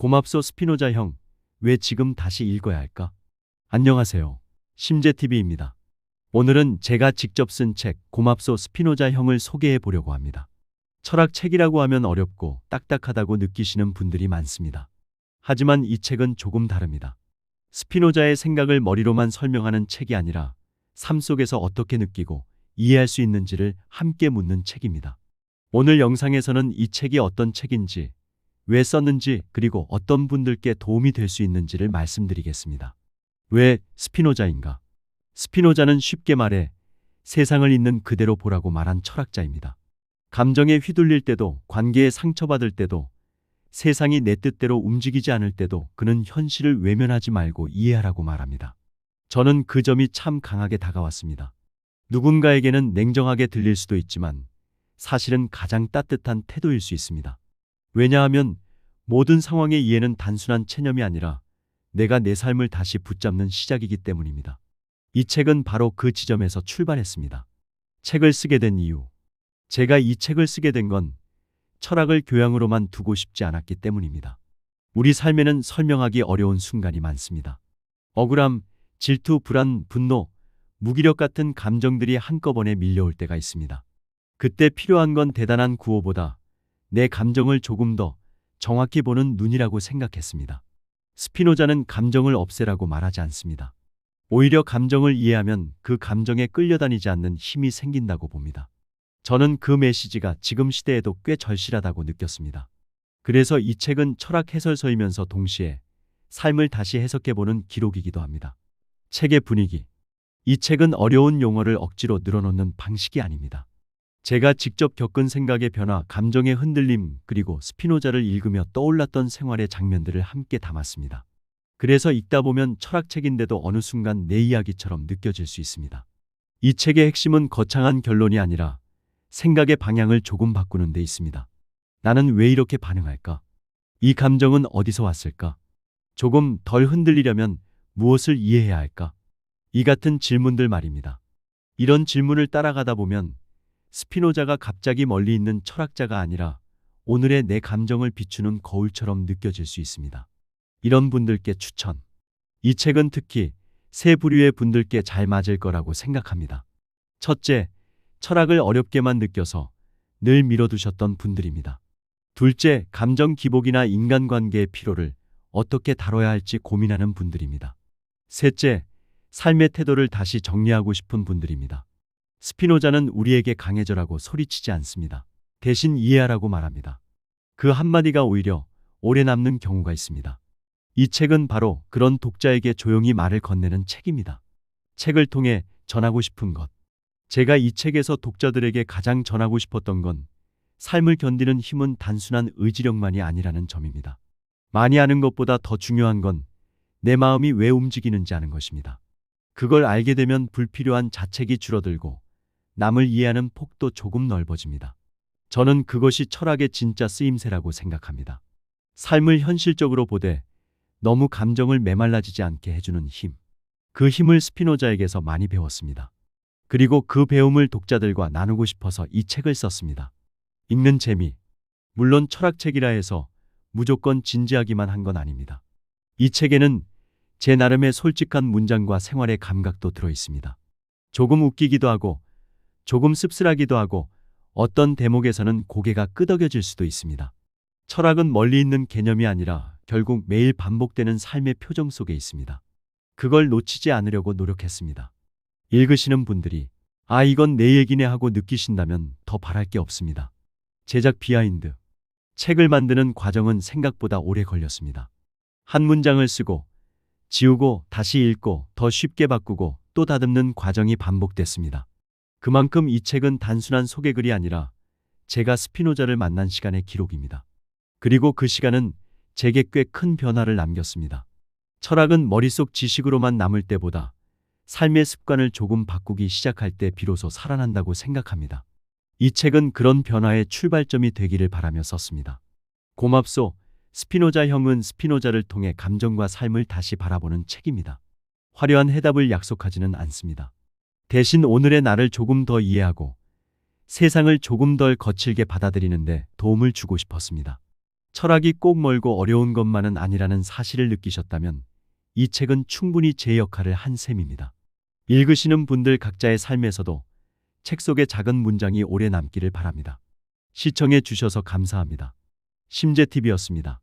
고맙소 스피노자 형. 왜 지금 다시 읽어야 할까? 안녕하세요. 심재TV입니다. 오늘은 제가 직접 쓴 책 고맙소 스피노자 형을 소개해 보려고 합니다. 철학책이라고 하면 어렵고 딱딱하다고 느끼시는 분들이 많습니다. 하지만 이 책은 조금 다릅니다. 스피노자의 생각을 머리로만 설명하는 책이 아니라 삶 속에서 어떻게 느끼고 이해할 수 있는지를 함께 묻는 책입니다. 오늘 영상에서는 이 책이 어떤 책인지, 왜 썼는지, 그리고 어떤 분들께 도움이 될 수 있는지를 말씀드리겠습니다. 왜 스피노자인가? 스피노자는 쉽게 말해 세상을 있는 그대로 보라고 말한 철학자입니다. 감정에 휘둘릴 때도, 관계에 상처받을 때도, 세상이 내 뜻대로 움직이지 않을 때도 그는 현실을 외면하지 말고 이해하라고 말합니다. 저는 그 점이 참 강하게 다가왔습니다. 누군가에게는 냉정하게 들릴 수도 있지만 사실은 가장 따뜻한 태도일 수 있습니다. 왜냐하면 모든 상황의 이해는 단순한 체념이 아니라 내가 내 삶을 다시 붙잡는 시작이기 때문입니다. 이 책은 바로 그 지점에서 출발했습니다. 책을 쓰게 된 이유. 제가 이 책을 쓰게 된 건 철학을 교양으로만 두고 싶지 않았기 때문입니다. 우리 삶에는 설명하기 어려운 순간이 많습니다. 억울함, 질투, 불안, 분노, 무기력 같은 감정들이 한꺼번에 밀려올 때가 있습니다. 그때 필요한 건 대단한 구호보다 내 감정을 조금 더 정확히 보는 눈이라고 생각했습니다. 스피노자는 감정을 없애라고 말하지 않습니다. 오히려 감정을 이해하면 그 감정에 끌려다니지 않는 힘이 생긴다고 봅니다. 저는 그 메시지가 지금 시대에도 꽤 절실하다고 느꼈습니다. 그래서 이 책은 철학 해설서이면서 동시에 삶을 다시 해석해보는 기록이기도 합니다. 책의 분위기. 이 책은 어려운 용어를 억지로 늘어놓는 방식이 아닙니다. 제가 직접 겪은 생각의 변화, 감정의 흔들림, 그리고 스피노자를 읽으며 떠올랐던 생활의 장면들을 함께 담았습니다. 그래서 읽다 보면 철학책인데도 어느 순간 내 이야기처럼 느껴질 수 있습니다. 이 책의 핵심은 거창한 결론이 아니라 생각의 방향을 조금 바꾸는 데 있습니다. 나는 왜 이렇게 반응할까? 이 감정은 어디서 왔을까? 조금 덜 흔들리려면 무엇을 이해해야 할까? 이 같은 질문들 말입니다. 이런 질문을 따라가다 보면 스피노자가 갑자기 멀리 있는 철학자가 아니라 오늘의 내 감정을 비추는 거울처럼 느껴질 수 있습니다. 이런 분들께 추천. 이 책은 특히 세 부류의 분들께 잘 맞을 거라고 생각합니다. 첫째, 철학을 어렵게만 느껴서 늘 미뤄두셨던 분들입니다. 둘째, 감정 기복이나 인간관계의 피로를 어떻게 다뤄야 할지 고민하는 분들입니다. 셋째, 삶의 태도를 다시 정리하고 싶은 분들입니다. 스피노자는 우리에게 강해져라고 소리치지 않습니다. 대신 이해하라고 말합니다. 그 한마디가 오히려 오래 남는 경우가 있습니다. 이 책은 바로 그런 독자에게 조용히 말을 건네는 책입니다. 책을 통해 전하고 싶은 것. 제가 이 책에서 독자들에게 가장 전하고 싶었던 건 삶을 견디는 힘은 단순한 의지력만이 아니라는 점입니다. 많이 아는 것보다 더 중요한 건 내 마음이 왜 움직이는지 아는 것입니다. 그걸 알게 되면 불필요한 자책이 줄어들고 남을 이해하는 폭도 조금 넓어집니다. 저는 그것이 철학의 진짜 쓰임새라고 생각합니다. 삶을 현실적으로 보되 너무 감정을 메말라지지 않게 해주는 힘. 그 힘을 스피노자에게서 많이 배웠습니다. 그리고 그 배움을 독자들과 나누고 싶어서 이 책을 썼습니다. 읽는 재미. 물론 철학책이라 해서 무조건 진지하기만 한 건 아닙니다. 이 책에는 제 나름의 솔직한 문장과 생활의 감각도 들어 있습니다. 조금 웃기기도 하고 조금 씁쓸하기도 하고 어떤 대목에서는 고개가 끄덕여질 수도 있습니다. 철학은 멀리 있는 개념이 아니라 결국 매일 반복되는 삶의 표정 속에 있습니다. 그걸 놓치지 않으려고 노력했습니다. 읽으시는 분들이 이건 내 얘기네 하고 느끼신다면 더 바랄 게 없습니다. 제작 비하인드. 책을 만드는 과정은 생각보다 오래 걸렸습니다. 한 문장을 쓰고 지우고 다시 읽고 더 쉽게 바꾸고 또 다듬는 과정이 반복됐습니다. 그만큼 이 책은 단순한 소개글이 아니라 제가 스피노자를 만난 시간의 기록입니다. 그리고 그 시간은 제게 꽤 큰 변화를 남겼습니다. 철학은 머릿속 지식으로만 남을 때보다 삶의 습관을 조금 바꾸기 시작할 때 비로소 살아난다고 생각합니다. 이 책은 그런 변화의 출발점이 되기를 바라며 썼습니다. 고맙소. 스피노자 형은 스피노자를 통해 감정과 삶을 다시 바라보는 책입니다. 화려한 해답을 약속하지는 않습니다. 대신 오늘의 나를 조금 더 이해하고 세상을 조금 덜 거칠게 받아들이는데 도움을 주고 싶었습니다. 철학이 꼭 멀고 어려운 것만은 아니라는 사실을 느끼셨다면 이 책은 충분히 제 역할을 한 셈입니다. 읽으시는 분들 각자의 삶에서도 책 속의 작은 문장이 오래 남기를 바랍니다. 시청해 주셔서 감사합니다. 심재TV였습니다.